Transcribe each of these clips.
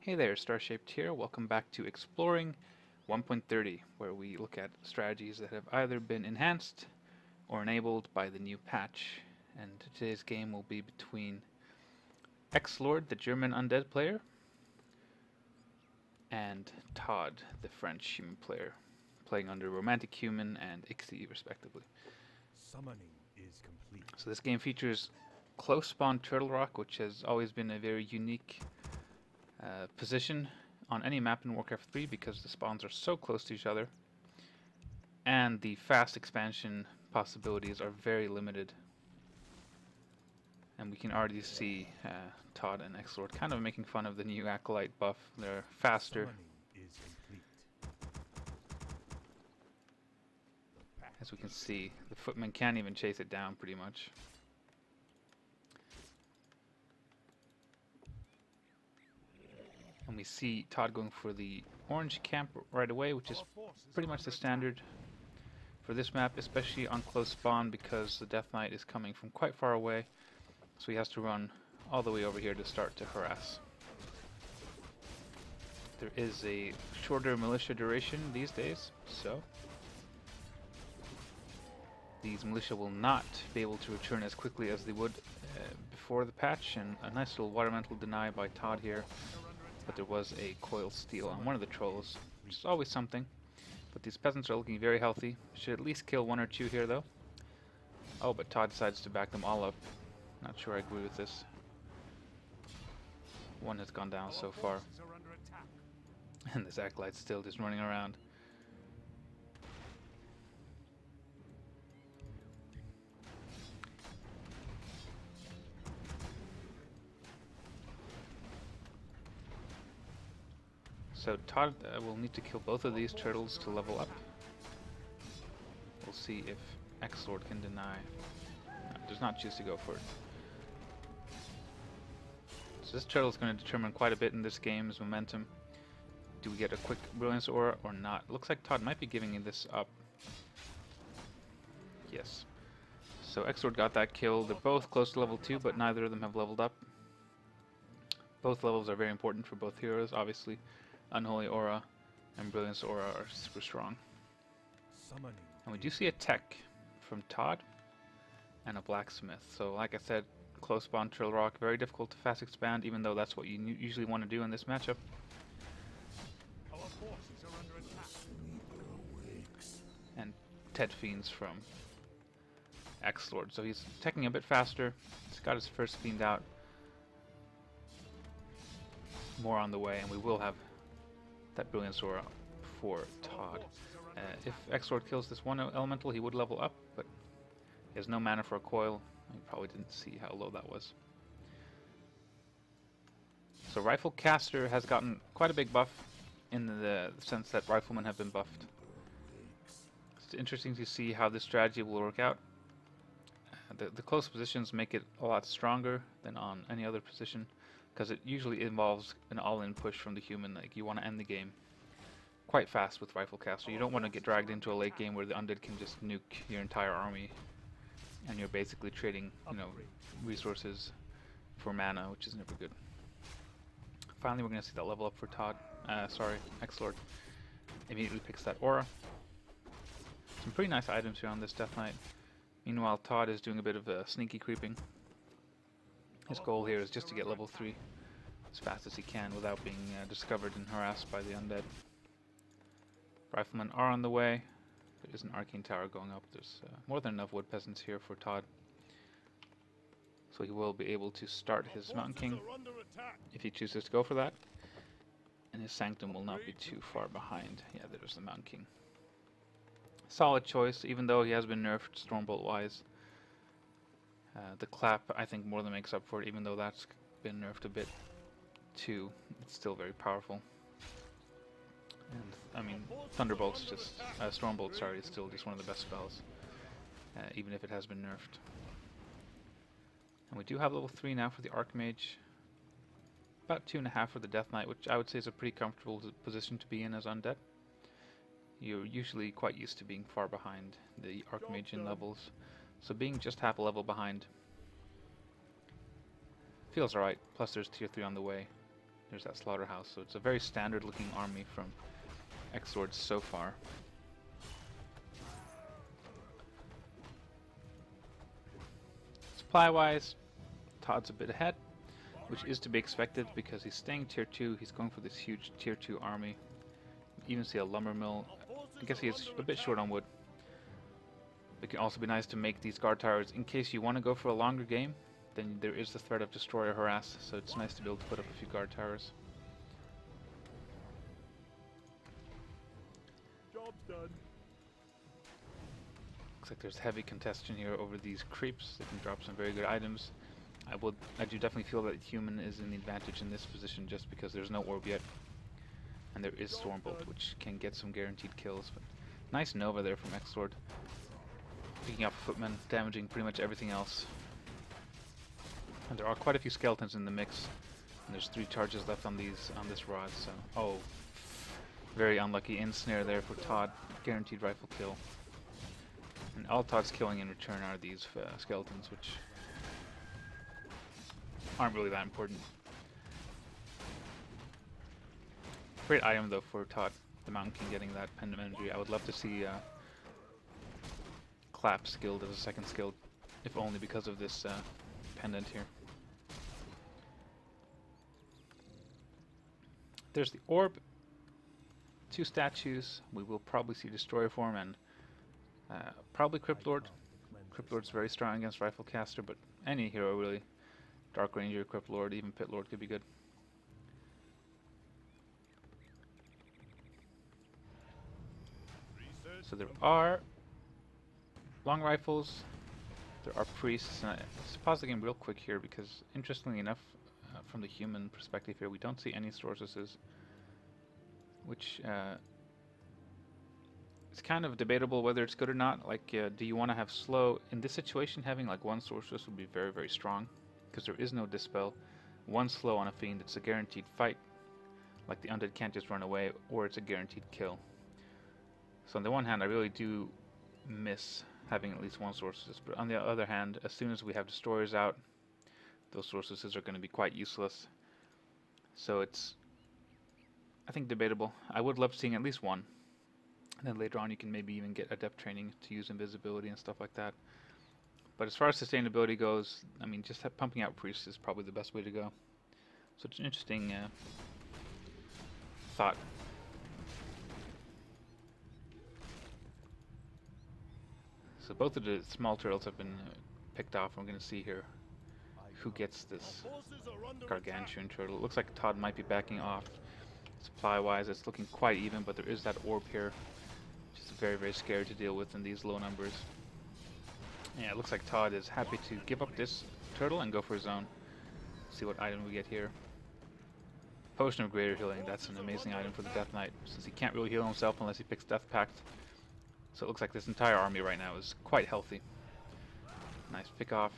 Hey there, Starshaped here. Welcome back to Exploring 1.30, where we look at strategies that have either been enhanced or enabled by the new patch. And today's game will be between XlorD, the German undead player, and Todd, the French human player, playing under Romantic Human and Ixie, respectively. Summoning is complete. So this game features close spawn Turtle Rock, which has always been a very unique position on any map in Warcraft 3 because the spawns are so close to each other, and the fast expansion possibilities are very limited. And we can already see Todd and XlorD kind of making fun of the new Acolyte buff. They're faster. Summoning is complete. As we can see, the footman can't even chase it down pretty much. And we see Todd going for the orange camp right away, which is pretty much the standard for this map, especially on close spawn because the Death Knight is coming from quite far away, so he has to run all the way over here to start to harass. There is a shorter militia duration these days, so these militia will not be able to return as quickly as they would before the patch, and a nice little watermental deny by Todd here. But there was a coil steal on one of the trolls, which is always something. But these peasants are looking very healthy. Should at least kill one or two here, though. Oh, but Todd decides to back them all up. Not sure I agree with this. One has gone down so far. And this Acolyte's still just running around. So Todd will need to kill both of these turtles to level up. We'll see if XlorD can deny. No, does not choose to go for it. So this turtle is going to determine quite a bit in this game's momentum. Do we get a quick Brilliance Aura or not? Looks like Todd might be giving this up. Yes. So XlorD got that kill. They're both close to level 2, but neither of them have leveled up. Both levels are very important for both heroes, obviously. Unholy Aura and Brilliance Aura are super strong. Summoning. And we do see a tech from Todd and a blacksmith. So like I said, close spawn Turtle Rock, very difficult to fast expand, even though that's what you usually want to do in this matchup. Our forces are under attack. And Ted Fiends from XlorD. So he's teching a bit faster. He's got his first Fiend out. More on the way, and we will have that Brilliance Aura for Todd. If XlorD kills this one elemental, he would level up, but he has no mana for a coil. You probably didn't see how low that was. So Rifle Caster has gotten quite a big buff in the sense that Riflemen have been buffed. It's interesting to see how this strategy will work out. The close positions make it a lot stronger than on any other position, because it usually involves an all-in push from the human. Like, you want to end the game quite fast with Rifle Caster. You don't want to get dragged into a late game where the undead can just nuke your entire army, and you're basically trading, resources for mana, which is never good. Finally, we're going to see that level up for Todd. XlorD immediately picks that aura. Some pretty nice items here on this Death Knight. Meanwhile, Todd is doing a bit of sneaky creeping. His goal here is just to get level 3 as fast as he can without being discovered and harassed by the undead. Riflemen are on the way. There is an Arcane Tower going up. There's more than enough wood peasants here for Todd. So he will be able to start his Mountain King if he chooses to go for that. And his Sanctum will not be too far behind. Yeah, there's the Mountain King. Solid choice, even though he has been nerfed Stormbolt-wise. The clap, I think, more than makes up for it, even though that's been nerfed a bit too. It's still very powerful. And, I mean, Thunderbolt's just... Stormbolt, sorry, is still just one of the best spells, even if it has been nerfed. And we do have level 3 now for the Archmage. About 2.5 for the Death Knight, which I would say is a pretty comfortable position to be in as undead. You're usually quite used to being far behind the Archmage in levels. So being just half a level behind feels alright, plus there's tier 3 on the way. There's that slaughterhouse. So it's a very standard looking army from XlorD so far. Supply-wise, Todd's a bit ahead, which is to be expected because he's staying tier 2. He's going for this huge tier 2 army. You even see a lumber mill. I guess he is a bit short on wood. It can also be nice to make these guard towers in case you want to go for a longer game. Then there is the threat of destroyer harass, so it's nice to be able to put up a few guard towers. Job's done. Looks like there's heavy contention here over these creeps. They can drop some very good items. I do definitely feel that human is in the advantage in this position just because there's no orb yet. And there is Stormbolt, which can get some guaranteed kills. But nice Nova there from XlorD. Picking up footmen, damaging pretty much everything else. And there are quite a few skeletons in the mix. And there's 3 charges left on this rod, so oh, very unlucky ensnare there for Todd. Guaranteed rifle kill. And all Todd's killing in return are these skeletons, which aren't really that important. Great item though for Todd, the Mountain King, getting that pendant energy. I would love to see Clap skilled as a second skill, if only because of this pendant here. There's the orb, 2 statues. We will probably see Destroyer form and probably XlorD. XlorD's very strong against Rifle Caster, but any hero really. Dark Ranger, XlorD, even Pitlord could be good. So there are long rifles, there are priests, and let's pause the game real quick here because, interestingly enough, from the human perspective here, we don't see any sorceresses, which it's kind of debatable whether it's good or not. Like, do you want to have slow? In this situation, having like 1 sorceress would be very, very strong because there is no dispel. 1 slow on a fiend, it's a guaranteed fight. Like the undead can't just run away, or it's a guaranteed kill. So on the one hand, I really do miss having at least 1 sorceress, but on the other hand, as soon as we have destroyers out, those sorceresses are going to be quite useless. So it's, I think, debatable. I would love seeing at least 1. And then later on you can maybe even get adept training to use invisibility and stuff like that. But as far as sustainability goes, I mean, just pumping out priests is probably the best way to go. So it's an interesting thought. So both of the small turtles have been picked off. We're going to see here who gets this gargantuan turtle. It looks like Todd might be backing off. Supply-wise, it's looking quite even, but there is that orb here, which is very, very scary to deal with in these low numbers. Yeah, it looks like Todd is happy to give up this turtle and go for his own. See what item we get here. Potion of Greater Healing. That's an amazing item for the Death Knight, since he can't really heal himself unless he picks Death Pact. So it looks like this entire army right now is quite healthy. Nice pick off.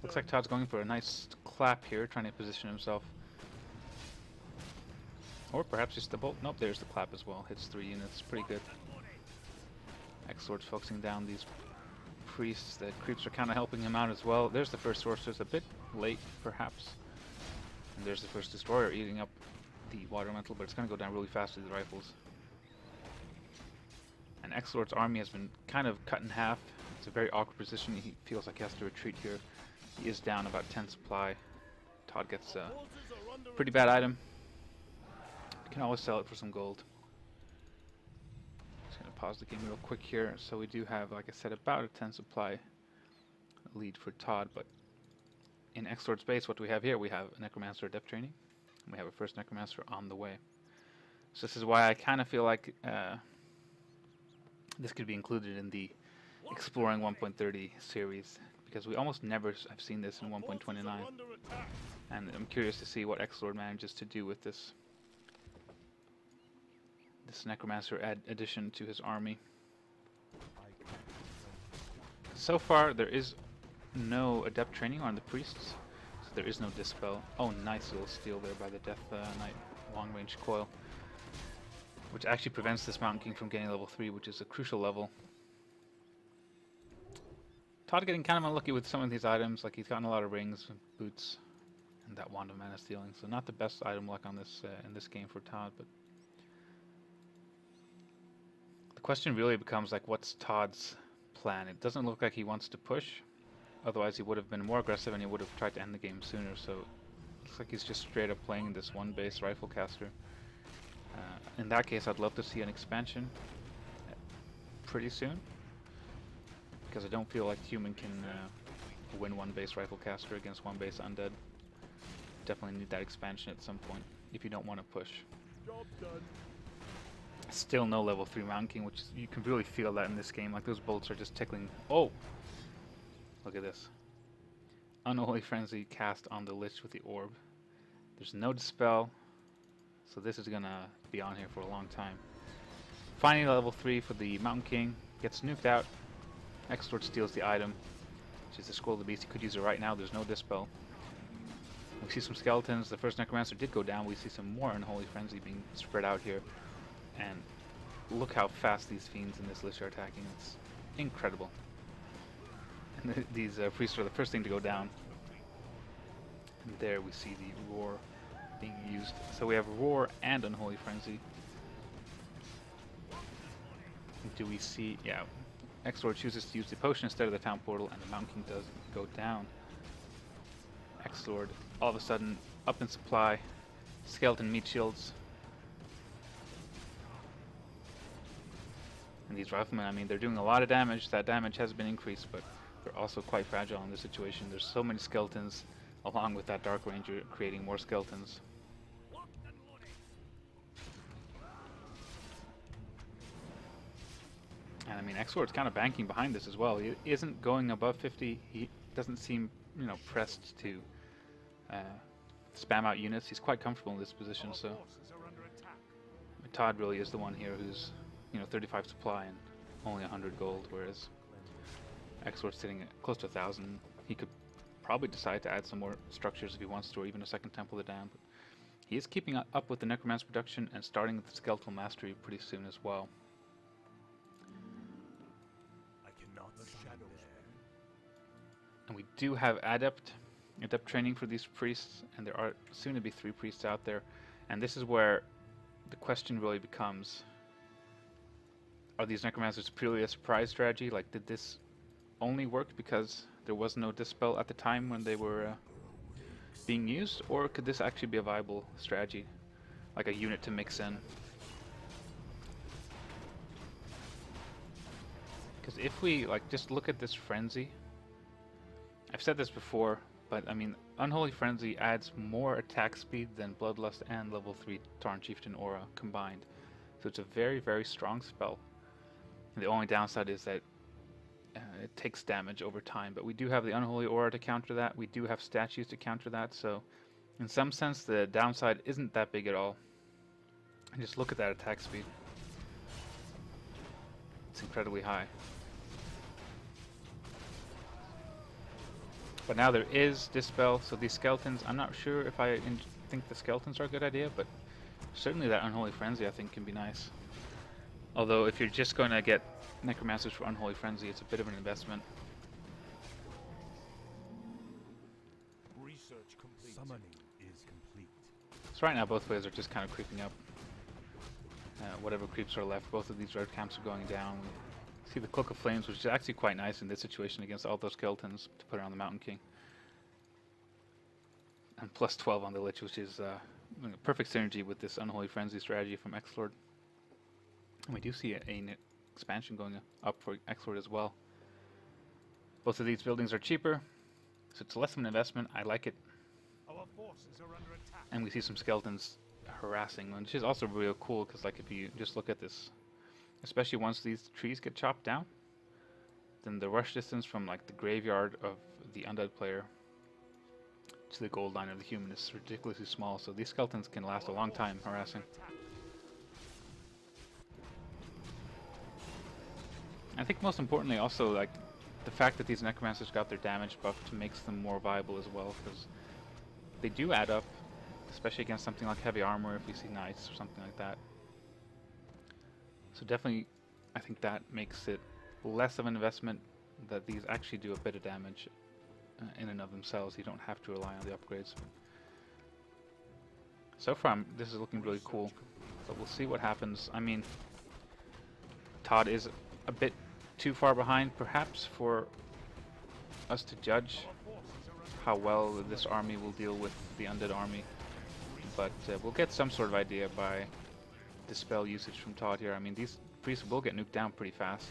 Looks like Todd's going for a nice clap here, trying to position himself. Or perhaps just the bolt. Nope, there's the clap as well. Hits 3 units. Pretty good. XlorD's focusing down these priests. The creeps are kind of helping him out as well. There's the first sorceress. A bit late, perhaps. And there's the first destroyer eating up the water elemental, but it's going to go down really fast with the rifles. And XlorD's army has been kind of cut in half. It's a very awkward position. He feels like he has to retreat here. He is down about 10 supply. Todd gets a pretty bad item. You can always sell it for some gold. Just going to pause the game real quick here. So we do have, like I said, about a 10 supply lead for Todd, but in XlorD's base, what do we have here? We have a Necromancer Adept training, and we have a first Necromancer on the way. So this is why I kind of feel like this could be included in the Exploring 1.30 series, because we almost never have seen this in 1.29, and I'm curious to see what XlorD manages to do with this Necromancer addition to his army. So far, there is no adept training on the priests, so there is no dispel. Oh, nice little steal there by the Death Knight long range coil, which actually prevents this Mountain King from getting level 3, which is a crucial level. Todd getting kind of unlucky with some of these items, like he's gotten a lot of rings, boots, and that Wand of Mana Stealing. So not the best item luck on this in this game for Todd. But the question really becomes like, what's Todd's plan? It doesn't look like he wants to push. Otherwise, he would have been more aggressive and he would have tried to end the game sooner. So it looks like he's just straight up playing this one base rifle caster. In that case, I'd love to see an expansion pretty soon, because I don't feel like human can win one base rifle caster against one base undead. Definitely need that expansion at some point if you don't want to push. Job done. Still no level 3 Mountain King, which is, you can really feel that in this game. Like those bolts are just tickling. Oh! Look at this. Unholy Frenzy cast on the Lich with the orb. There's no dispel, so this is gonna be on here for a long time. Finally level 3 for the Mountain King. Gets nuked out. XlorD steals the item, which is the Scroll of the Beast. He could use it right now. There's no dispel. We see some skeletons. The first Necromancer did go down. We see some more Unholy Frenzy being spread out here. And look how fast these fiends in this Lich are attacking. It's incredible. And these priests are the first thing to go down. And there we see the Roar being used. So we have Roar and Unholy Frenzy. Do we see... yeah. XlorD chooses to use the potion instead of the town portal, and the Mountain King does go down. XlorD all of a sudden up in supply. Skeleton meat shields. And these riflemen, I mean, they're doing a lot of damage. That damage has been increased, but they're also quite fragile in this situation. There's so many skeletons, along with that Dark Ranger creating more skeletons. And I mean, XlorD's kind of banking behind this as well. He isn't going above 50. He doesn't seem, you know, pressed to spam out units. He's quite comfortable in this position. So Todd really is the one here who's, you know, 35 supply and only 100 gold, whereas XlorD's sitting at close to 1,000. He could probably decide to add some more structures if he wants to, or even a second Temple of the Damned. But he is keeping up with the Necromancer production and starting with the Skeletal Mastery pretty soon as well. And we do have adept training for these priests, and there are soon to be 3 priests out there. And this is where the question really becomes, are these necromancers purely a surprise strategy? Like, did this only work because there was no dispel at the time when they were being used, or could this actually be a viable strategy, like a unit to mix in? Because if we like just look at this frenzy, I've said this before, but I mean, Unholy Frenzy adds more attack speed than Bloodlust and level 3 Tauren Chieftain Aura combined. So it's a very, very strong spell. And the only downside is that it takes damage over time, but we do have the Unholy Aura to counter that. We do have statues to counter that, so in some sense the downside isn't that big at all. And just look at that attack speed. It's incredibly high. But now there is Dispel, so these skeletons, I'm not sure if I think the skeletons are a good idea, but certainly that Unholy Frenzy I think can be nice. Although if you're just going to get Necromancers for Unholy Frenzy, it's a bit of an investment. Research complete. Summoning is complete. So right now both waves are just kind of creeping up. Whatever creeps are left, both of these red camps are going down. We see the Cloak of Flames, which is actually quite nice in this situation against all those skeletons to put around the Mountain King. And plus 12 on the Lich, which is perfect synergy with this Unholy Frenzy strategy from XlorD. And we do see an expansion going up for XlorD as well. Both of these buildings are cheaper, so it's less of an investment. I like it. Our forces are under attack. And we see some skeletons harassing, which is also real cool, because like if you just look at this, especially once these trees get chopped down, then the rush distance from like the graveyard of the undead player to the gold line of the human is ridiculously small, so these skeletons can last a long time harassing. I think most importantly also, like, the fact that these necromancers got their damage buffed makes them more viable as well, because they do add up, especially against something like heavy armor if we see knights or something like that. So definitely, I think that makes it less of an investment that these actually do a bit of damage in and of themselves. You don't have to rely on the upgrades. So far, this is looking really cool, but we'll see what happens. I mean, Todd is a bit too far behind, perhaps, for us to judge how well this army will deal with the undead army. But we'll get some sort of idea by Dispel usage from Todd here. I mean, these priests will get nuked down pretty fast.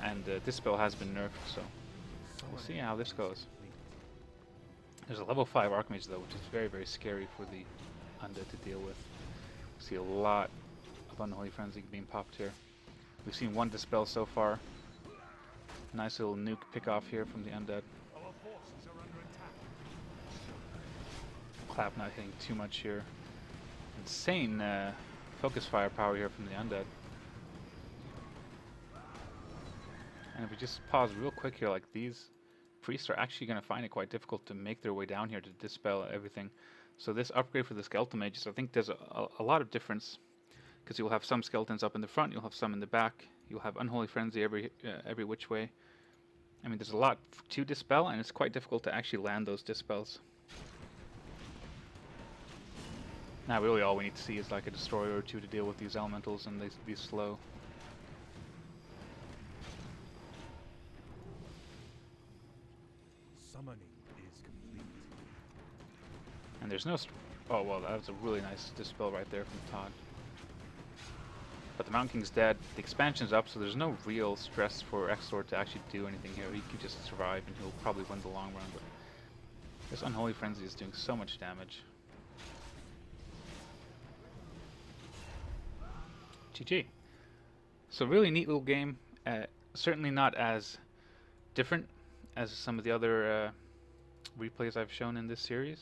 And Dispel has been nerfed, so we'll see how this goes. There's a level 5 Archmage though, which is very, very scary for the undead to deal with. We see a lot of Unholy Frenzy being popped here. We've seen one Dispel so far. Nice little nuke pick off here from the undead. Clap not hitting too much here. Insane focus firepower here from the undead. And if we just pause real quick here, like these priests are actually going to find it quite difficult to make their way down here to dispel everything. So this upgrade for the skeleton mages, I think there's a lot of difference, because you'll have some skeletons up in the front, you'll have some in the back, you'll have Unholy Frenzy every which way. I mean, there's a lot to dispel, and it's quite difficult to actually land those dispels. Now really all we need to see is like a destroyer or two to deal with these elementals and these slow. Summoning is complete. And there's no... oh, well, that was a really nice dispel right there from Todd. But the Mountain King's dead. The expansion's up, so there's no real stress for XlorD to actually do anything here. He can just survive, and he'll probably win the long run. But this Unholy Frenzy is doing so much damage. GG. So really neat little game. Certainly not as different as some of the other replays I've shown in this series.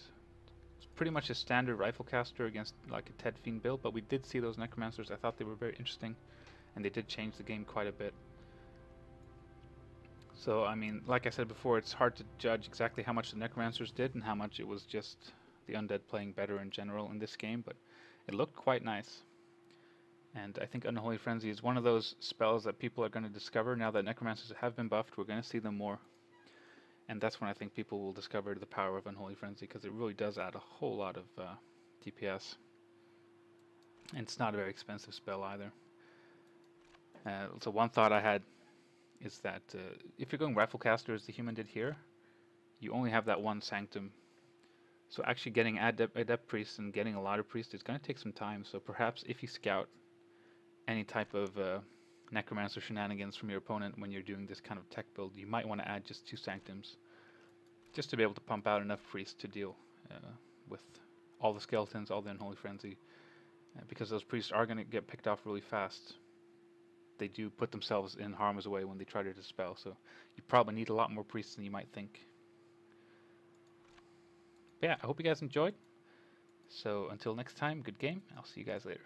It's pretty much a standard rifle caster against like a Ted Fiend build, but we did see those Necromancers. I thought they were very interesting, and they did change the game quite a bit. So I mean, like I said before, it's hard to judge exactly how much the Necromancers did and how much it was just the undead playing better in general in this game, but it looked quite nice. And I think Unholy Frenzy is one of those spells that people are going to discover now that Necromancers have been buffed. We're going to see them more. And that's when I think people will discover the power of Unholy Frenzy, because it really does add a whole lot of DPS. And it's not a very expensive spell either. So one thought I had is that if you're going Rifle Caster as the human did here, you only have that one Sanctum. So actually getting Adept Priest and getting a lot of Priest is going to take some time. So perhaps if you scout any type of Necromancer shenanigans from your opponent when you're doing this kind of tech build, you might want to add just 2 Sanctums, just to be able to pump out enough priests to deal with all the skeletons, all the Unholy Frenzy, because those priests are going to get picked off really fast. They do put themselves in harm's way when they try to dispel, so you probably need a lot more priests than you might think. But yeah, I hope you guys enjoyed. So until next time, good game. I'll see you guys later.